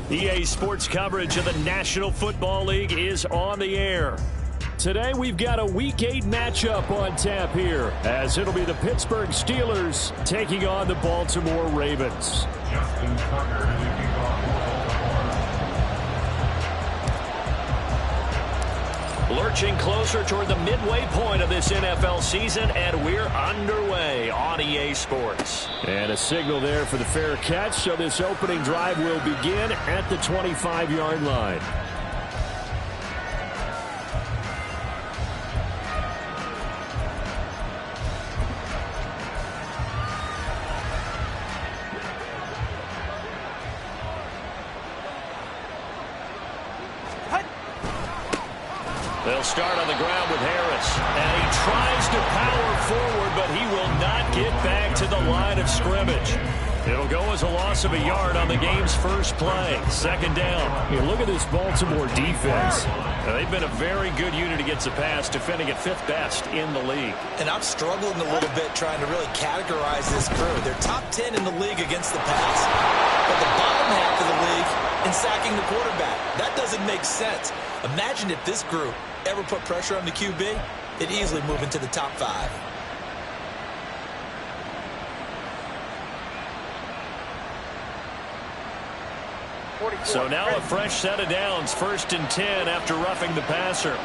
EA Sports coverage of the National Football League is on the air. Today we've got a Week 8 matchup on tap here, as it'll be the Pittsburgh Steelers taking on the Baltimore Ravens. Lurching closer toward the midway point of this NFL season, and we're underway on EA Sports. And a signal there for the fair catch, so this opening drive will begin at the 25-yard line. They'll start on the ground with Harris, and he tries to power forward, but he will not get back to the line of scrimmage. It'll go as a loss of a yard on the game's first play. Second down. Hey, look at this Baltimore defense. They've been a very good unit against the pass, defending at 5th best in the league. And I'm struggling a little bit trying to really categorize this crew. They're top 10 in the league against the pass, but the bottom half of the league in sacking the quarterback. That doesn't make sense. Imagine if this group ever put pressure on the QB, it'd easily move into the top 5. So now a fresh set of downs, 1st and 10 after roughing the passer.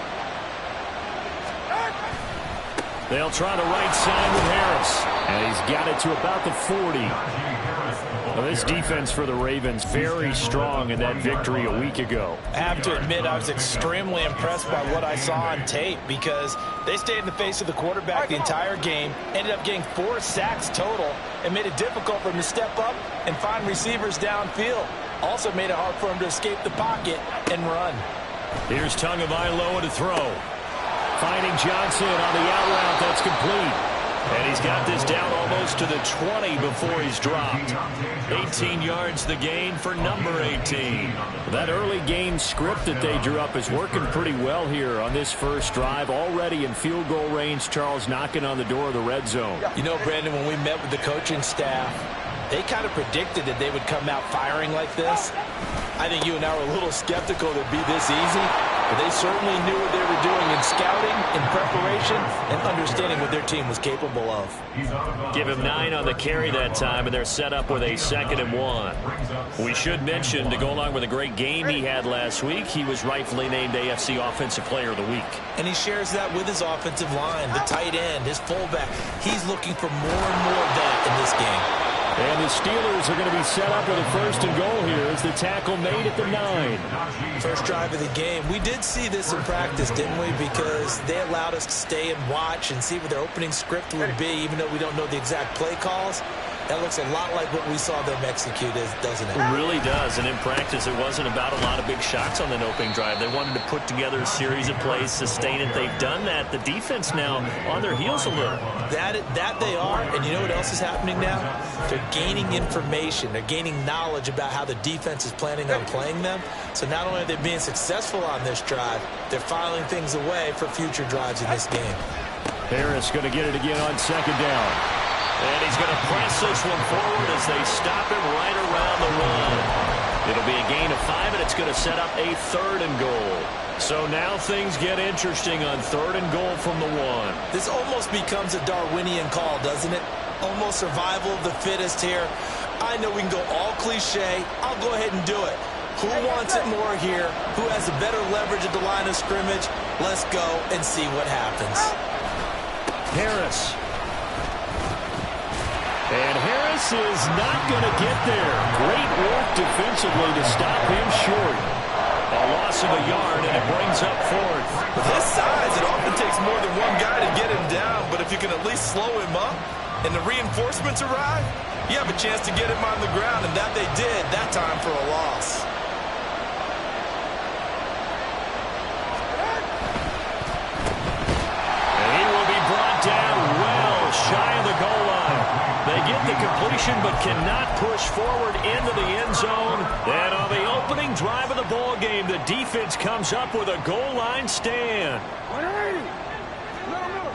They'll try the right side with Harris, and he's got it to about the 40. Well, this defense for the Ravens very strong in that victory a week ago. I have to admit, I was extremely impressed by what I saw on tape because they stayed in the face of the quarterback the entire game, ended up getting 4 sacks total, and made it difficult for him to step up and find receivers downfield. Also made it hard for him to escape the pocket and run. Here's Tagovailoa to throw. Finding Johnson on the out route. That's complete. And he's got this down almost to the 20 before he's dropped. 18 yards the gain for number 18. That early game script that they drew up is working pretty well here on this first drive. Already in field goal range, Charles knocking on the door of the red zone. You know, Brandon, when we met with the coaching staff, they kind of predicted that they would come out firing like this. I think you and I were a little skeptical that it'd be this easy, but they certainly knew what they were doing in scouting, in preparation, and understanding what their team was capable of. Give him 9 on the carry that time, and they're set up with a 2nd and 1. We should mention, to go along with a great game he had last week, he was rightfully named AFC Offensive Player of the Week. And he shares that with his offensive line, the tight end, his fullback. He's looking for more and more of that in this game. And the Steelers are going to be set up with a 1st and goal here as the tackle made at the 9. First drive of the game. We did see this in practice, didn't we? Because they allowed us to stay and watch and see what their opening script would be, even though we don't know the exact play calls. That looks a lot like what we saw them execute, doesn't it? It really does. And in practice, it wasn't about a lot of big shots on that opening drive. They wanted to put together a series of plays, sustain it. They've done that. The defense now on their heels a little. That they are. And you know what else is happening now? They're gaining information. They're gaining knowledge about how the defense is planning on playing them. So not only are they being successful on this drive, they're filing things away for future drives in this game. Harris going to get it again on 2nd down. And he's going to press this one forward as they stop him right around the run. It'll be a gain of 5, and it's going to set up a 3rd and goal. So now things get interesting on 3rd and goal from the 1. This almost becomes a Darwinian call, doesn't it? Almost survival of the fittest here. I know we can go all cliche. I'll go ahead and do it. Who wants it more here? Who has the better leverage at the line of scrimmage? Let's go and see what happens. Harris. And Harris is not going to get there. Great work defensively to stop him short. A loss of a yard, and it brings up 4th. With his size, it often takes more than one guy to get him down, but if you can at least slow him up and the reinforcements arrive, you have a chance to get him on the ground, and that they did that time for a loss. And he will be brought down well shy of the goal line. They get the completion but cannot push forward into the end zone. And on the opening drive of the ball game, the defense comes up with a goal line stand. No.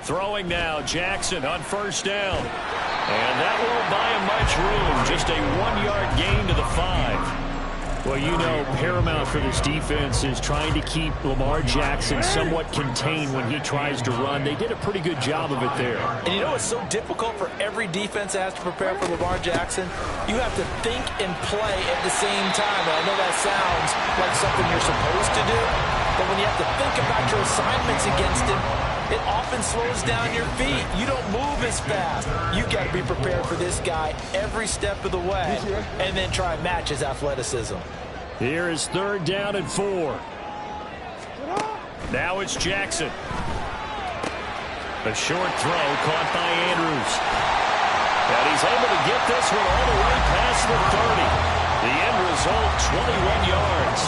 Throwing now, Jackson on first down. And that won't buy him much room. Just a 1-yard gain to the 5. Well, you know, paramount for this defense is trying to keep Lamar Jackson somewhat contained when he tries to run. They did a pretty good job of it there. And you know it's so difficult for every defense that has to prepare for Lamar Jackson? You have to think and play at the same time. And I know that sounds like something you're supposed to do, but when you have to think about your assignments against him, it often slows down your feet. You don't move as fast. You've got to be prepared for this guy every step of the way and then try and match his athleticism. Here is 3rd down and 4. Now it's Jackson. A short throw caught by Andrews. And he's able to get this one all the way past the 30. The end result, 21 yards.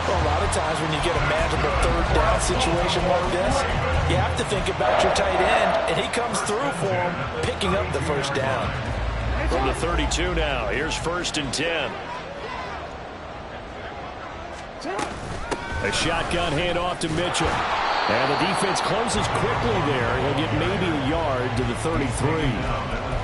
Well, a lot of times when you get a manageable 3rd down situation like this, you have to think about your tight end, and he comes through for him, picking up the 1st down. From the 32 now, here's 1st and 10. A shotgun handoff to Mitchell. And the defense closes quickly there. He'll get maybe a yard to the 33.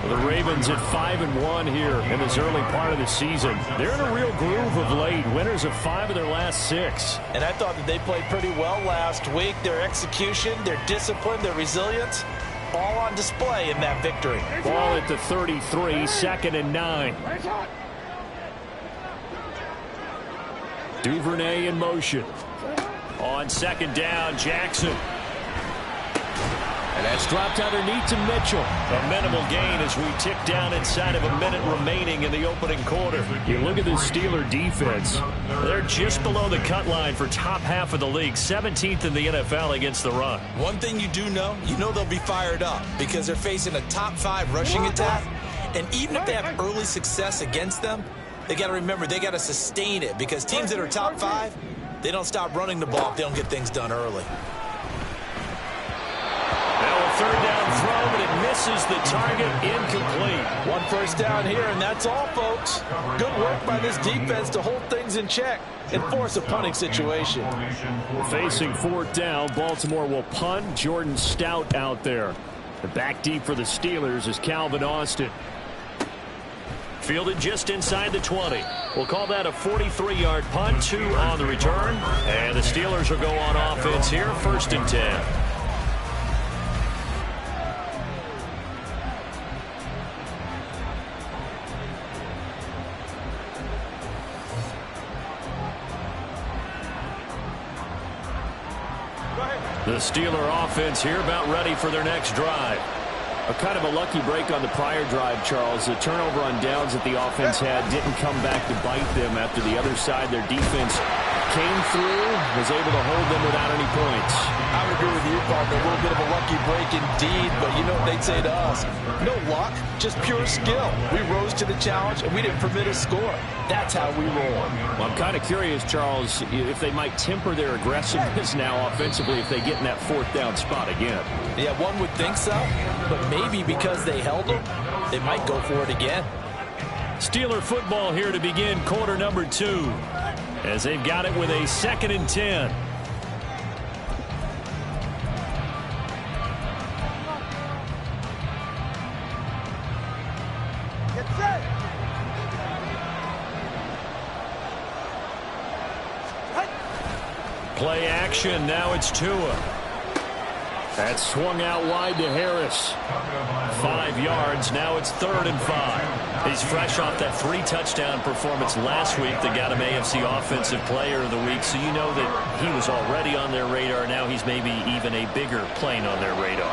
The Ravens at 5-1 here in this early part of the season. They're in a real groove of late. Winners of 5 of their last 6. And I thought that they played pretty well last week. Their execution, their discipline, their resilience, all on display in that victory. Ball at the 33, 2nd and 9. Duvernay in motion. On 2nd down, Jackson. And that's dropped underneath to Mitchell. A minimal gain as we tick down inside of a minute remaining in the opening quarter. You look at this Steeler defense. They're just below the cut line for top half of the league. 17th in the NFL against the run. One thing you do know, they'll be fired up because they're facing a top 5 rushing attack. And even if they have early success against them, they got to remember they got to sustain it because teams that are top 5, they don't stop running the ball if they don't get things done early. Now a 3rd down throw, but it misses the target, incomplete. 1 first down here, and that's all, folks. Good work by this defense to hold things in check and force a punting situation. Facing 4th down, Baltimore will punt. Jordan Stout out there. The back deep for the Steelers is Calvin Austin. Fielded just inside the 20. We'll call that a 43-yard punt, 2 on the return. And the Steelers will go on offense here, 1st and 10. The Steeler offense here about ready for their next drive. A kind of a lucky break on the prior drive, Charles. The turnover on downs that the offense had didn't come back to bite them after the other side. Their defense came through, was able to hold them without any points. I would agree with you, partner. A little bit of a lucky break indeed, but you know what they'd say to us? No luck, just pure skill. We rose to the challenge, and we didn't permit a score. That's how we roll. Well, I'm kind of curious, Charles, if they might temper their aggressiveness now offensively if they get in that 4th down spot again. Yeah, one would think so, but maybe because they held them, they might go for it again. Steeler football here to begin quarter number 2, as they've got it with a 2nd and 10. Play action, now it's Tua. That's swung out wide to Harris. 5 yards, now it's 3rd and 5. He's fresh off that 3-touchdown performance last week that got him AFC Offensive Player of the Week, so you know that he was already on their radar. Now he's maybe even a bigger plane on their radar.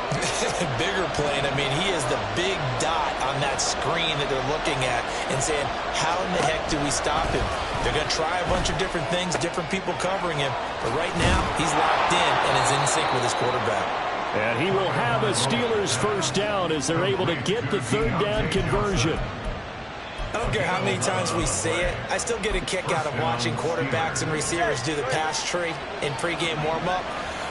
Bigger plane, I mean, he is the big dot on that screen that they're looking at and saying, how in the heck do we stop him? They're going to try a bunch of different things, different people covering him, but right now he's locked in and is in sync with his quarterback. And he will have a Steelers 1st down as they're able to get the 3rd down conversion. I don't care how many times we say it, I still get a kick out of watching quarterbacks and receivers do the pass tree in pregame warm-up.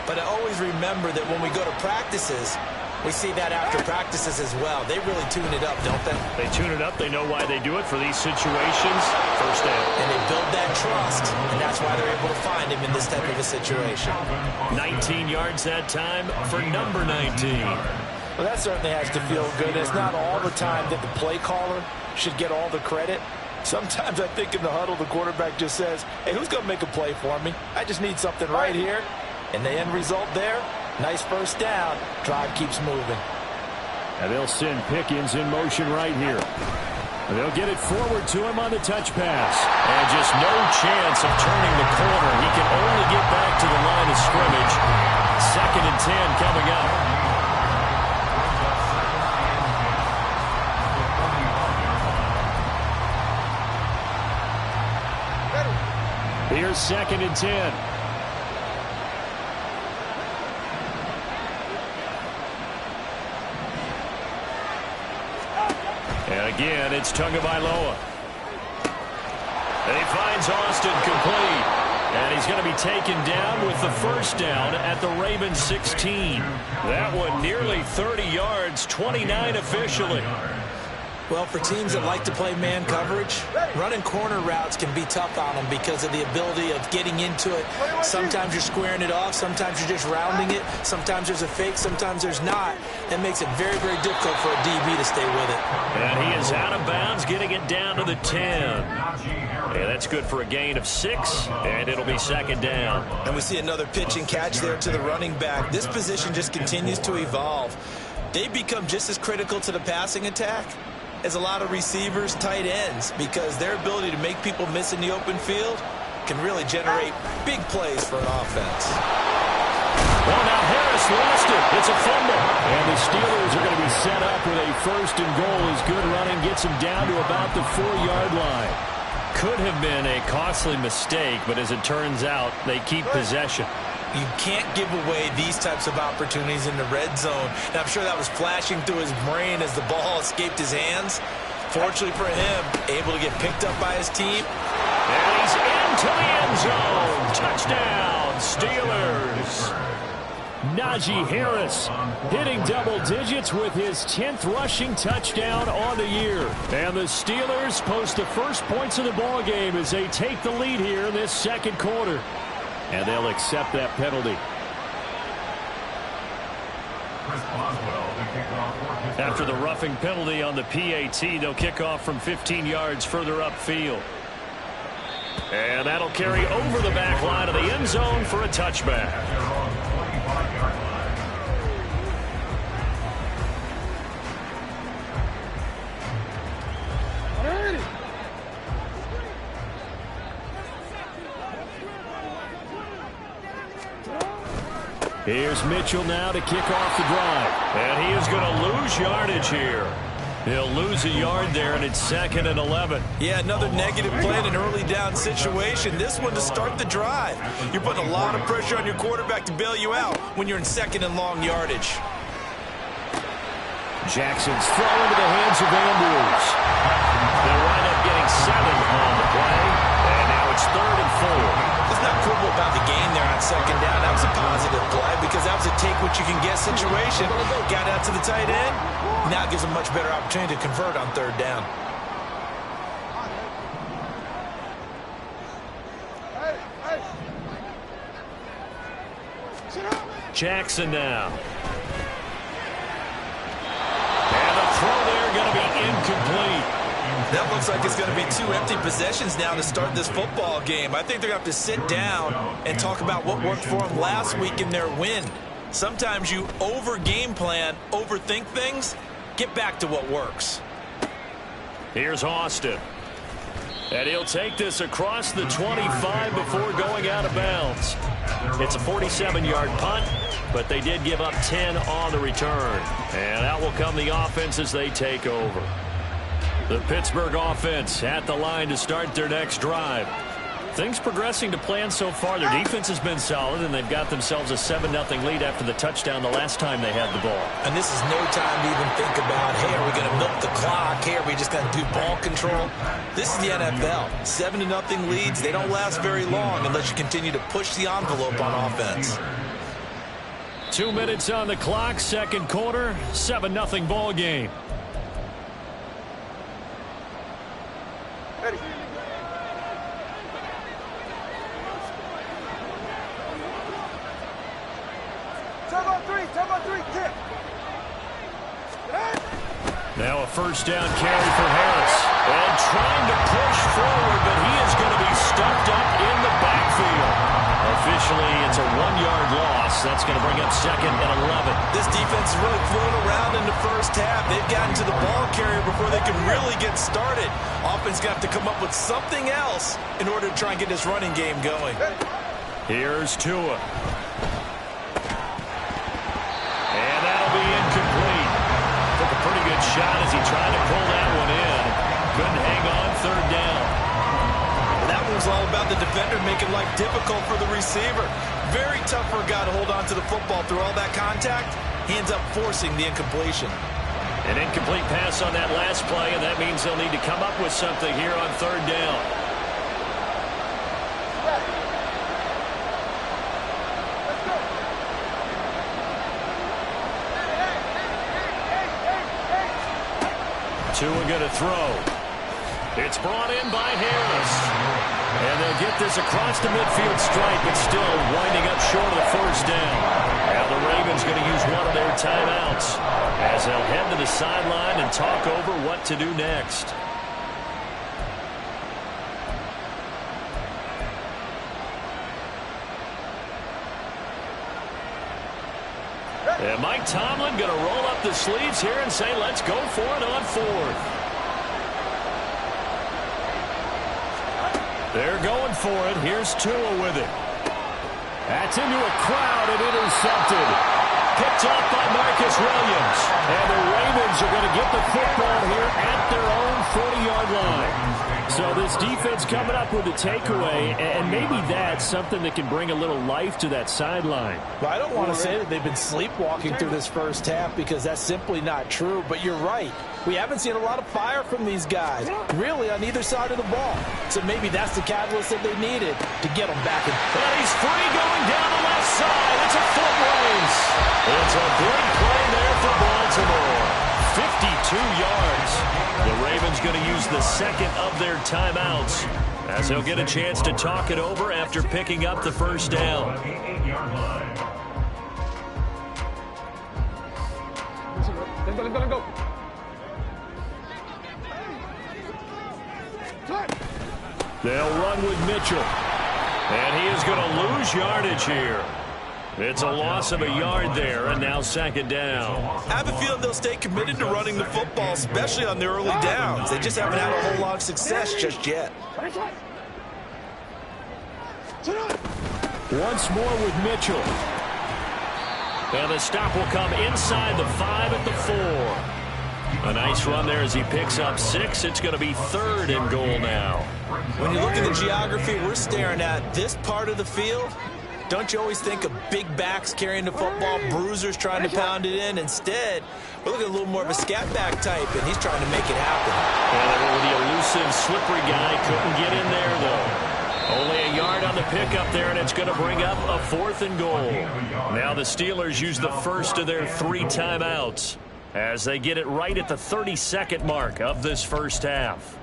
But I always remember that when we go to practices, We see that after practices as well. They really tune it up, don't they? They tune it up. They know why they do it for these situations. First down. And they build that trust, and that's why they're able to find him in this type of a situation. 19 yards that time for number 19. Well, that certainly has to feel good. It's not all the time that the play caller should get all the credit. Sometimes I think in the huddle, the quarterback just says, hey, who's going to make a play for me? I just need something right here. And the end result there, nice first down. Drive keeps moving. And they'll send Pickens in motion right here. And they'll get it forward to him on the touch pass. And just no chance of turning the corner. He can only get back to the line of scrimmage. 2nd and 10 coming up. Here's 2nd and 10. And again, it's Tagovailoa. And he finds Austin complete. And he's going to be taken down with the first down at the Ravens 16. That one nearly 30 yards, 29 officially. Well, for teams that like to play man coverage, running corner routes can be tough on them because of the ability of getting into it. Sometimes you're squaring it off. Sometimes you're just rounding it. Sometimes there's a fake. Sometimes there's not. That makes it very, very difficult for a DB to stay with it. And he is out of bounds, getting it down to the 10. Yeah, that's good for a gain of 6, and it'll be 2nd down. And we see another pitch and catch there to the running back. This position just continues to evolve. They become just as critical to the passing attack as a lot of receivers, tight ends, because their ability to make people miss in the open field can really generate big plays for an offense. Well, now Harris lost it. It's a fumble. And the Steelers are going to be set up with a 1st and goal as good running gets him down to about the 4-yard line. Could have been a costly mistake, but as it turns out, they keep possession. You can't give away these types of opportunities in the red zone. And I'm sure that was flashing through his brain as the ball escaped his hands. Fortunately for him, able to get picked up by his team. And he's into the end zone. Touchdown, Steelers. Najee Harris hitting double digits with his 10th rushing touchdown on the year. And the Steelers post the first points of the ball game as they take the lead here in this 2nd quarter. And they'll accept that penalty. After the roughing penalty on the PAT, they'll kick off from 15 yards further upfield. And that'll carry over the back line of the end zone for a touchback. Here's Mitchell now to kick off the drive. And he is going to lose yardage here. He'll lose a yard there, and it's 2nd and 11. Yeah, another negative play in an early down situation. This one to start the drive. You're putting a lot of pressure on your quarterback to bail you out when you're in 2nd and long yardage. Jackson's throw into the hands of Andrews. They'll wind up getting 7 on the play. And now it's 3rd and 4. Let's not quibble about the game there on 2nd down. That was a positive play because that was a take-what-you-can-get situation. Got out to the tight end. Now gives a much better opportunity to convert on 3rd down. Jackson now. And the throw there going to be incomplete. That looks like it's going to be 2 empty possessions now to start this football game. I think they're going to have to sit down and talk about what worked for them last week in their win. Sometimes you over-game plan, overthink things. Get back to what works. Here's Austin. And he'll take this across the 25 before going out of bounds. It's a 47-yard punt, but they did give up 10 on the return. And out will come the offense as they take over. The Pittsburgh offense at the line to start their next drive. Things progressing to plan so far. Their defense has been solid, and they've got themselves a 7-0 lead after the touchdown the last time they had the ball. And this is no time to even think about, hey, are we going to milk the clock? Hey, are we just going to do ball control? This is the NFL. 7-0 leads, they don't last very long unless you continue to push the envelope on offense. 2 minutes on the clock, second quarter, 7-0 ball game. Ready. Turbo three, kick. Now a first down carry for Harris. And trying to push forward, but he is going to be stuffed up in the backfield. Officially, it's a 1-yard loss. That's going to bring up second and 11. This defense is really flown around in the first half. They've gotten to the ball carrier before they can really get started. Offense going to have to come up with something else in order to try and get this running game going. Here's Tua. And that'll be incomplete. Took a pretty good shot as he tried to pull that one in. Couldn't hang on, third down. That one was all about the defender making life difficult for the receiver. Very tough for a guy to hold on to the football through all that contact. He ends up forcing the incompletion. An incomplete pass on that last play, and that means they'll need to come up with something here on third down. Tua going to throw. It's brought in by Harris. And they'll get this across the midfield stripe, but still winding up short of the first down. Now the Ravens going to use one of their timeouts as they'll head to the sideline and talk over what to do next. And Mike Tomlin going to roll up the sleeves here and say, let's go for it on fourth. They're going for it. Here's Tua with it. That's into a crowd and intercepted. Picked off by Marcus Williams. And the Ravens are going to get the football here at their own 40-yard line. So this defense coming up with a takeaway, and maybe that's something that can bring a little life to that sideline. Well, I don't want to say that they've been sleepwalking through this first half because that's simply not true, but you're right. We haven't seen a lot of fire from these guys, really, on either side of the ball. So maybe that's the catalyst that they needed to get them back. And he's free going down the left side. It's a foot race. It's a big play there for Baltimore. 52 yards. The Ravens going to use the second of their timeouts as they'll get a chance to talk it over after picking up the first down. Let's go. They'll run with Mitchell. And he is going to lose yardage here. It's a loss of a yard there, and now second down. I have a feeling they'll stay committed to running the football, especially on their early downs. They just haven't had a whole lot of success just yet. Once more with Mitchell. And the stop will come inside the 5 at the 4. A nice run there as he picks up 6. It's going to be third and goal now. When you look at the geography we're staring at, this part of the field, don't you always think of big backs carrying the football, bruisers trying to pound it in? Instead, we're looking at a little more of a scat back type, and he's trying to make it happen. And the elusive, slippery guy couldn't get in there, though. Only a yard on the pickup there, and it's going to bring up a 4th and goal. Now the Steelers use the first of their 3 timeouts as they get it right at the 32nd mark of this first half.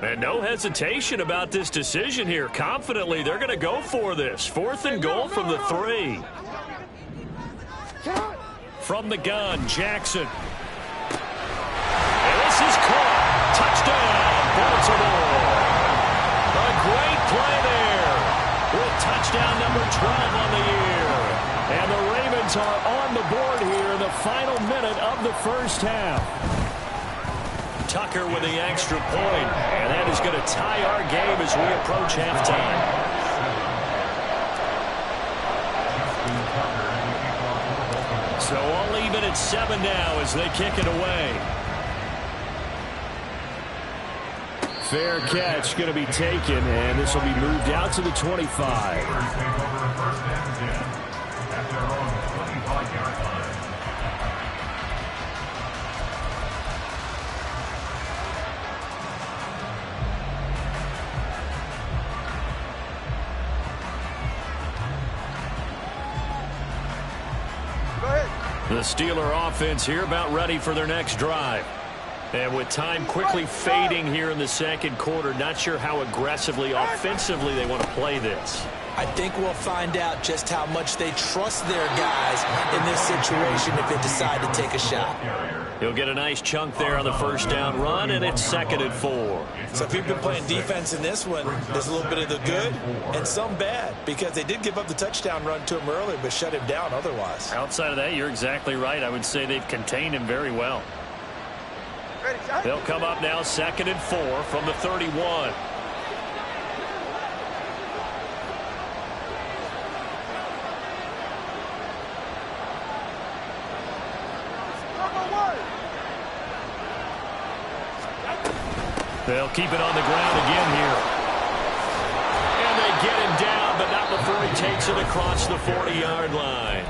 And no hesitation about this decision here. Confidently, they're going to go for this. 4th and goal from the 3. From the gun, Jackson. And this is caught. Touchdown, Baltimore. A great play there with touchdown number 12 on the year. And the Ravens are on the board here in the final minute of the first half. Tucker with the extra point, and that is going to tie our game as we approach halftime. So all even at 7 now as they kick it away. Fair catch going to be taken, and this will be moved out to the 25. The Steeler offense here about ready for their next drive. And with time quickly fading here in the second quarter, not sure how aggressively, offensively they want to play this. I think we'll find out just how much they trust their guys in this situation if they decide to take a shot. He'll get a nice chunk there on the first down run, and it's 2nd and 4. So if you've been playing defense in this one, there's a little bit of the good and some bad, because they did give up the touchdown run to him earlier but shut him down otherwise. Outside of that, you're exactly right. I would say they've contained him very well. They'll come up now 2nd and 4 from the 31. They'll keep it on the ground again here. And they get him down, but not before he takes it across the 40-yard line.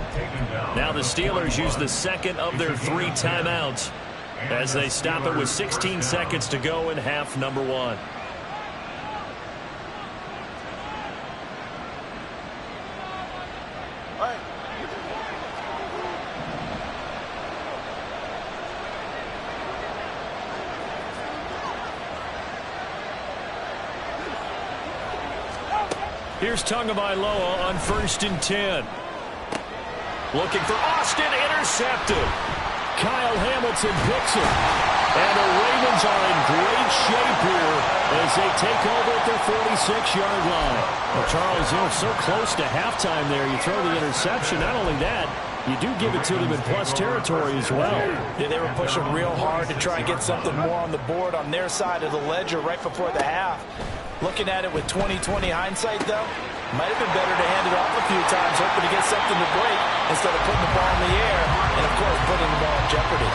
Now the Steelers use the second of their 3 timeouts as they stop it with 16 seconds to go in half number 1. Here's Tagovailoa on 1st and 10. Looking for Austin, intercepted. Kyle Hamilton picks it. And the Ravens are in great shape here as they take over at their 46-yard line. Well, Charles, so close to halftime there. You throw the interception. Not only that, you do give it to them in plus territory as well. Yeah, they were pushing real hard to try and get something more on the board on their side of the ledger right before the half. Looking at it with 20/20 hindsight, though, might have been better to hand it off a few times, hoping to get something to break instead of putting the ball in the air and, of course, putting the ball in jeopardy.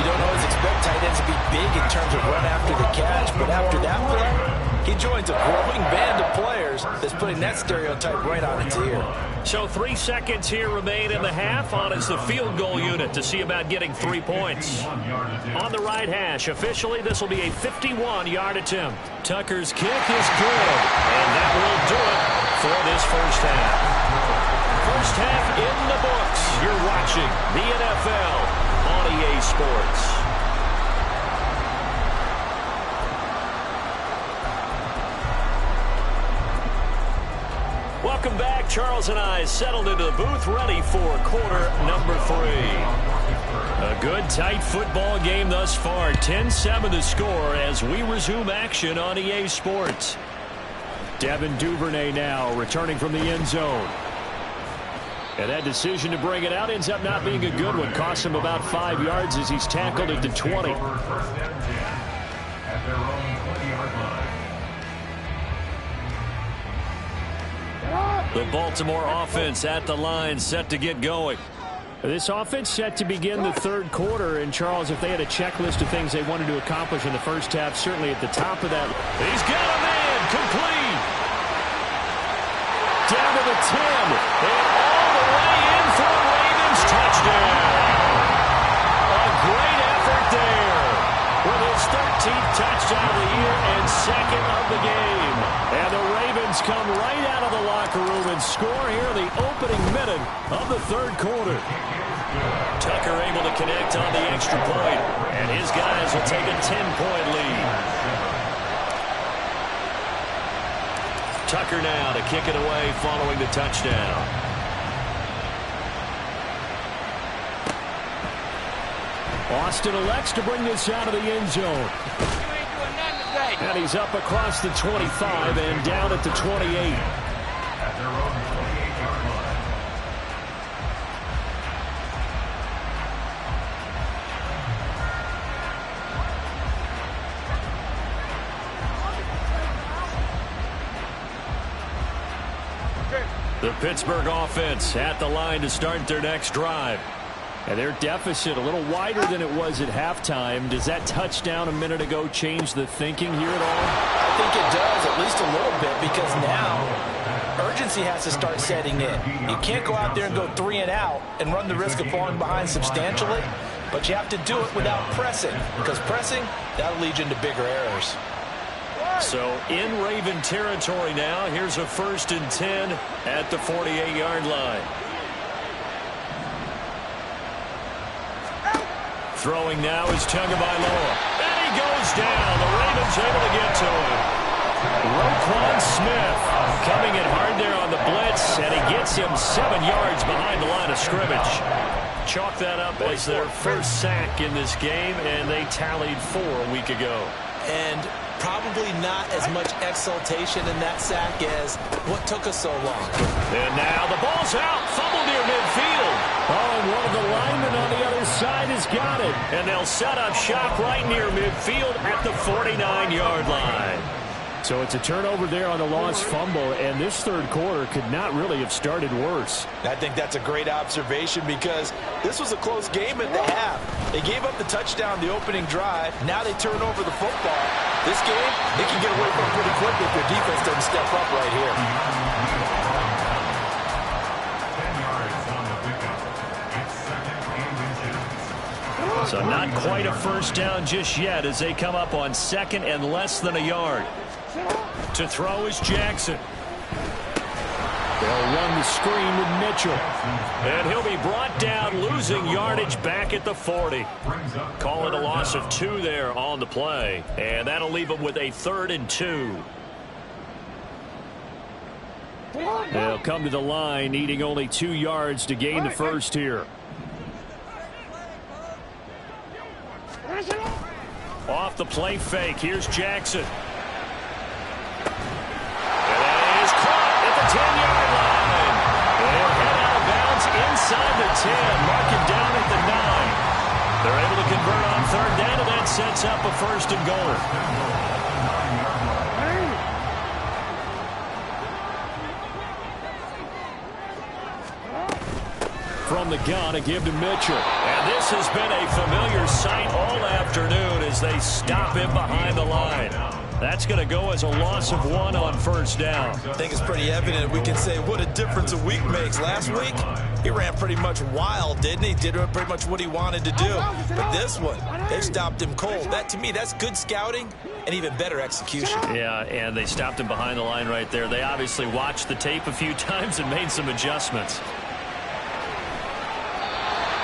You don't always expect tight ends to be big in terms of run after the catch, but after that play, he joins a growing band of players that's putting that stereotype right on its ear. So 3 seconds here remain in the half. On is the field goal unit to see about getting 3 points. On the right hash, officially this will be a 51-yard attempt. Tucker's kick is good, and that will do it for this first half. First half in the books. You're watching the NFL on EA Sports. Welcome back. Charles and I settled into the booth, ready for quarter number 3. A good, tight football game thus far. 10-7 the score as we resume action on EA Sports. Devin Duvernay now returning from the end zone. And that decision to bring it out ends up not being a good one. Costs him about 5 yards as he's tackled at the 20. The Baltimore offense at the line, set to get going. This offense set to begin the third quarter. And, Charles, if they had a checklist of things they wanted to accomplish in the first half, certainly at the top of that. He's got a man, complete. Down to the 10. And all the way in for a Ravens touchdown. A great effort there with his 13th touchdown of the year and second of the game. And the Ravens come right out of the locker room and score here in the opening minute of the third quarter. Tucker able to connect on the extra point, and his guys will take a 10-point lead. Tucker now to kick it away following the touchdown. Austin elects to bring this out of the end zone. And he's up across the 25 and down at the 28. The Pittsburgh offense at the line to start their next drive. And their deficit a little wider than it was at halftime. Does that touchdown a minute ago change the thinking here at all? I think it does, at least a little bit, because now urgency has to start setting in. You can't go out there and go 3 and out and run the risk of falling behind substantially, but you have to do it without pressing, because pressing, that'll lead you into bigger errors. So in Raven territory now, here's a 1st and 10 at the 48-yard line. Throwing now is Tagovailoa. And he goes down. The Ravens able to get to him. Roquan Smith coming in hard there on the blitz, and he gets him 7 yards behind the line of scrimmage. Chalk that up as their first sack in this game, and they tallied 4 a week ago. And probably not as much exultation in that sack as what took us so long. And now the ball's out. Fumble near midfield. Oh, and one of the linemen on the other side has got it. And they'll set up shop right near midfield at the 49-yard line. So it's a turnover there on the lost fumble, and this third quarter could not really have started worse. I think that's a great observation because this was a close game at the half. They gave up the touchdown the opening drive. Now they turn over the football. This game, they can get away from pretty quick if their defense doesn't step up right here. So not quite a first down just yet as they come up on 2nd and less than a yard. To throw is Jackson. They'll run the screen with Mitchell. And he'll be brought down, losing yardage back at the 40. Call it a loss of 2 there on the play. And that'll leave them with a 3rd and 2. They'll come to the line, needing only 2 yards to gain the first here. Off the play fake, here's Jackson. And that is caught at the 10-yard line. They'll head out of bounds inside the 10, mark it down at the 9. They're able to convert on 3rd down, and that sets up a 1st and goal. From the gun, a give to Mitchell. And this has been a familiar sight all afternoon as they stop him behind the line. That's going to go as a loss of 1 on 1st down. I think it's pretty evident. We can say what a difference a week makes. Last week, he ran pretty much wild, didn't he? Did pretty much what he wanted to do. But this one, they stopped him cold. That, to me, that's good scouting and even better execution. Yeah, and they stopped him behind the line right there. They obviously watched the tape a few times and made some adjustments.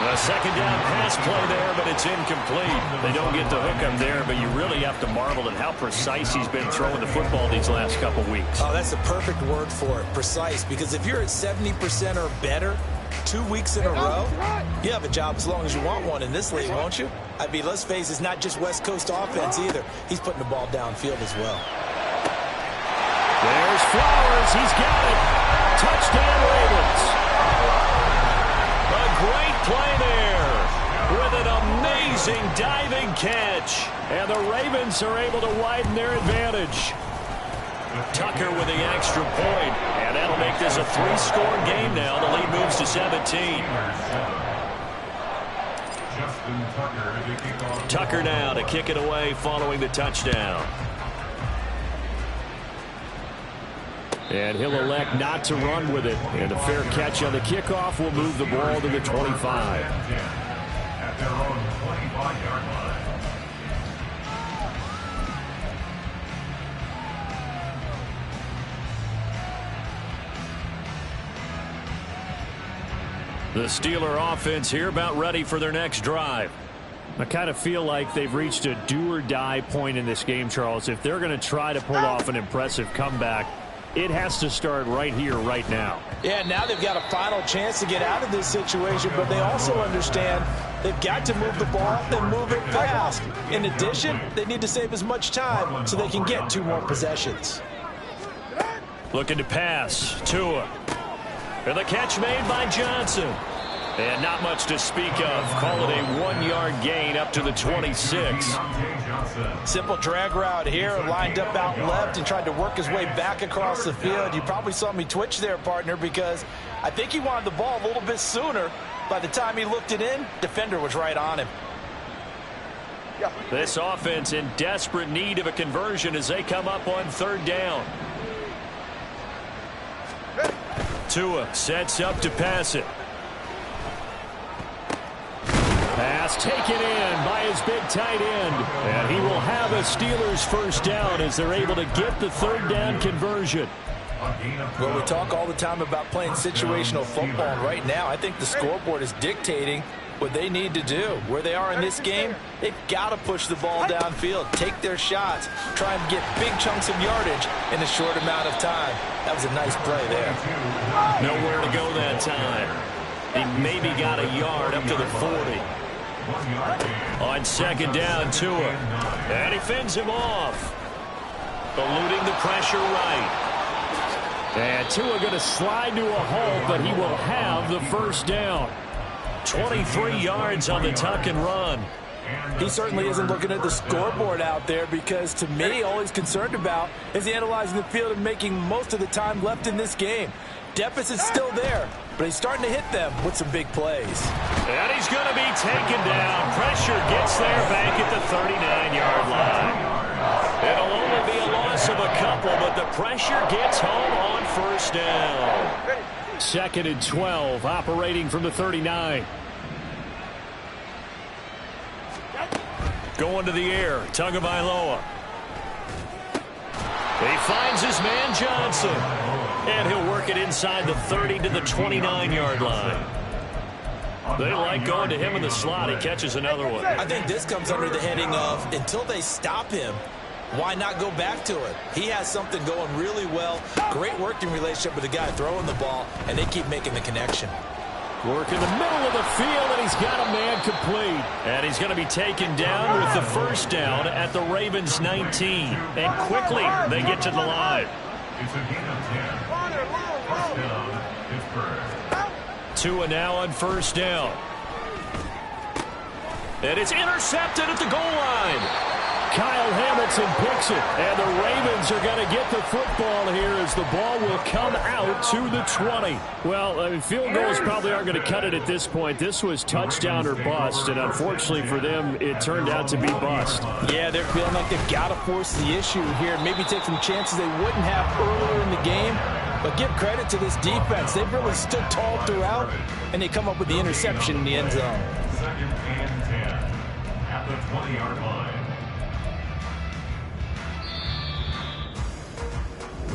A 2nd down pass play there, but it's incomplete. They don't get the hook up there, but you really have to marvel at how precise he's been throwing the football these last couple weeks. Oh, that's the perfect word for it, precise, because if you're at 70% or better 2 weeks in a row, you have a job as long as you want one in this league, won't you? I mean, let's face it, it's not just West Coast offense either. He's putting the ball downfield as well. There's Flowers. He's got it. Touchdown, Ravens. A great play there with an amazing diving catch. And the Ravens are able to widen their advantage. Tucker with the extra point. And that'll make this a 3-score game now. The lead moves to 17. Tucker now to kick it away following the touchdown. And he'll elect not to run with it. And a fair catch on the kickoff will move the ball to the 25. At their own 25-yard line. The Steeler offense here about ready for their next drive. I kind of feel like they've reached a do-or-die point in this game, Charles. If they're going to try to pull off an impressive comeback, it has to start right here, right now. Yeah, now they've got a final chance to get out of this situation, but they also understand they've got to move the ball and move it fast. In addition, they need to save as much time so they can get 2 more possessions. Looking to pass. Tua. And the catch made by Johnson. And not much to speak of. Call it a 1-yard gain up to the 26. Simple drag route here, lined up out left and tried to work his way back across the field. You probably saw me twitch there, partner, because I think he wanted the ball a little bit sooner. By the time he looked it in, defender was right on him. This offense in desperate need of a conversion as they come up on 3rd down. Tua sets up to pass it. Pass taken in by his big tight end. And he will have a Steelers first down as they're able to get the 3rd down conversion. Well, we talk all the time about playing situational football. And right now, I think the scoreboard is dictating what they need to do. Where they are in this game, they've got to push the ball downfield, take their shots, try and get big chunks of yardage in a short amount of time. That was a nice play there. Nowhere to go that time. He maybe got a yard up to the 40. On 2nd down, Tua. And he fends him off. Eluding the pressure right. And Tua going to slide to a halt, but he will have the first down. 23 yards on the tuck and run. He certainly isn't looking at the scoreboard out there because, to me, all he's concerned about is analyzing the field and making most of the time left in this game. Deficit's still there, but he's starting to hit them with some big plays. And he's going to be taken down. Pressure gets there back at the 39-yard line. It'll only be a loss of a couple, but the pressure gets home on 1st down. 2nd and 12, operating from the 39. Going to the air, Tagovailoa. He finds his man Johnson. And he'll work it inside the 30 to the 29-yard line. They like going to him in the slot. He catches another one. I think this comes under the heading of, until they stop him, why not go back to it? He has something going really well. Great working relationship with the guy throwing the ball, and they keep making the connection. Work in the middle of the field, and he's got a man complete. And he's going to be taken down with the first down at the Ravens 19. And quickly, they get to the line. Tua now on 1st down. And it's intercepted at the goal line. Kyle Hamilton picks it, and the Ravens are going to get the football here as the ball will come out to the 20. Well, I mean, field goals probably aren't going to cut it at this point. This was touchdown or bust, and unfortunately for them, it turned out to be bust. Yeah, they're feeling like they've got to force the issue here, maybe take some chances they wouldn't have earlier in the game. But give credit to this defense. They've really stood tall throughout, and they come up with the interception in the end zone. 2nd and 10 at the 20-yard line.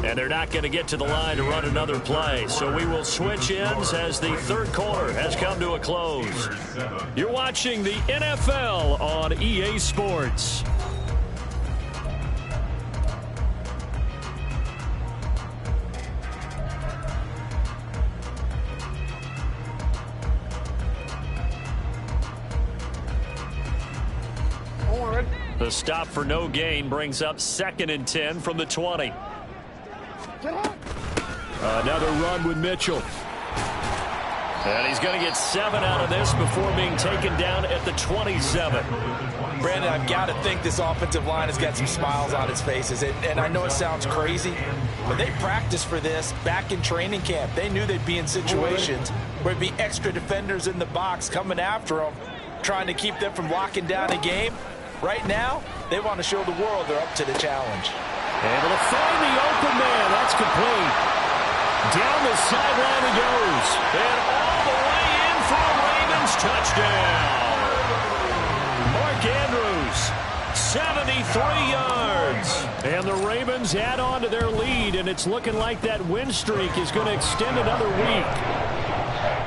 And they're not going to get to the line to run another play. So we will switch ends as the 3rd quarter has come to a close. You're watching the NFL on EA Sports. The stop for no gain brings up 2nd and 10 from the 20. Another run with Mitchell. And he's going to get 7 out of this before being taken down at the 27. Brandon, I've got to think this offensive line has got some smiles on its faces. And I know it sounds crazy, but they practiced for this back in training camp. They knew they'd be in situations where there'd be extra defenders in the box coming after them, trying to keep them from locking down a game. Right now, they want to show the world they're up to the challenge. Able to find the open man. That's complete. Down the sideline he goes. And all the way in for a Ravens touchdown. Mark Andrews, 73 yards. And the Ravens add on to their lead, and it's looking like that win streak is going to extend another week.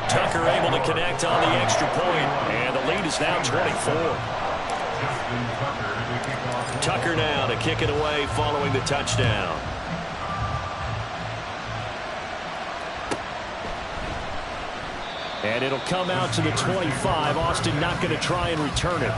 Tucker able to connect on the extra point, and the lead is now 24. Tucker now to kick it away following the touchdown. And it'll come out to the 25. Austin not going to try and return it.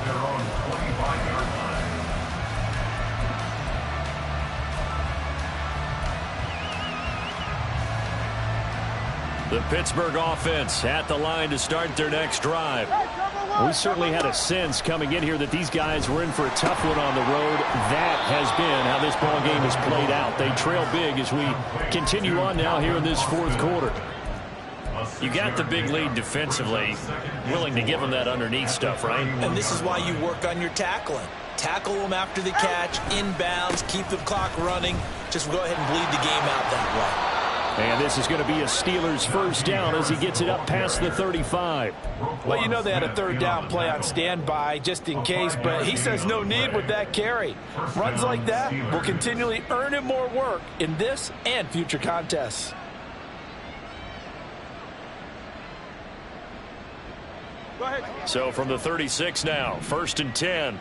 The Pittsburgh offense at the line to start their next drive. We certainly had a sense coming in here that these guys were in for a tough one on the road. That has been how this ball game has played out. They trail big as we continue on now here in this fourth quarter. You got the big lead defensively, willing to give them that underneath stuff, right? And this is why you work on your tackling. Tackle them after the catch, inbounds, keep the clock running. Just go ahead and bleed the game out that way. And this is going to be a Steelers first down as he gets it up past the 35. Well, you know they had a third down play on standby just in case, but he says no need with that carry. Runs like that will continually earn him more work in this and future contests. Go ahead. So from the 36 now, 1st and 10.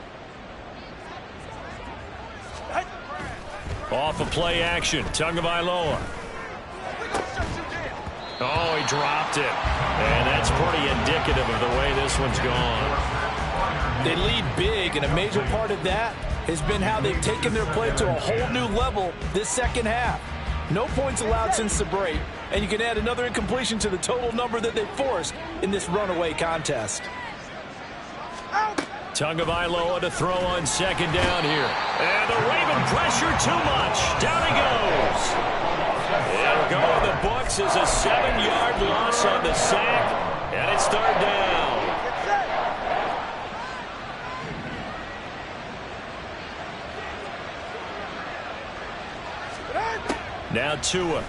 Off of play action, Tagovailoa. Oh, he dropped it. And that's pretty indicative of the way this one's gone. They lead big, and a major part of that has been how they've taken their play to a whole new level this second half. No points allowed since the break, and you can add another incompletion to the total number that they forced in this runaway contest. Tagovailoa to throw on second down here. And the Raven pressure too much. Down he goes. It'll go in the books as a 7-yard loss on the sack, and it's third down. Now Tua.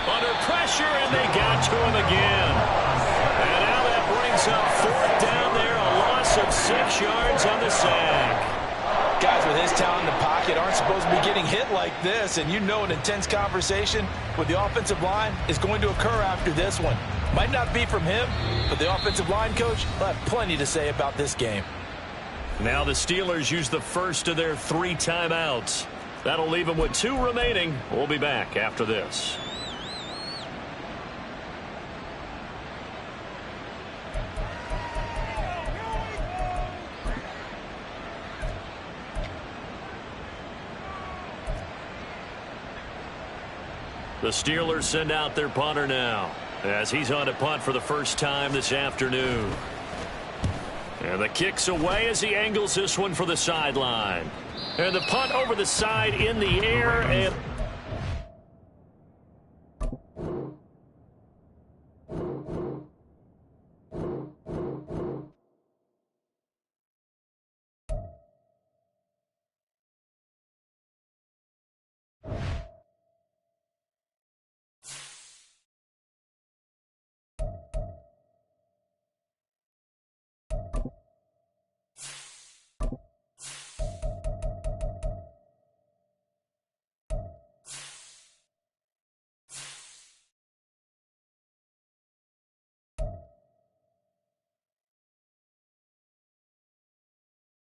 Under pressure, and they got to him again. And now that brings up fourth down there, a loss of 6 yards on the sack. Guys with his talent in the pocket aren't supposed to be getting hit like this, and you know an intense conversation with the offensive line is going to occur after this one. Might not be from him, but the offensive line coach will have plenty to say about this game. Now the Steelers use the first of their 3 timeouts. That'll leave them with 2 remaining. We'll be back after this. The Steelers send out their punter now as he's on to punt for the first time this afternoon. And the kick's away as he angles this one for the sideline. And the punt over the side in the air, and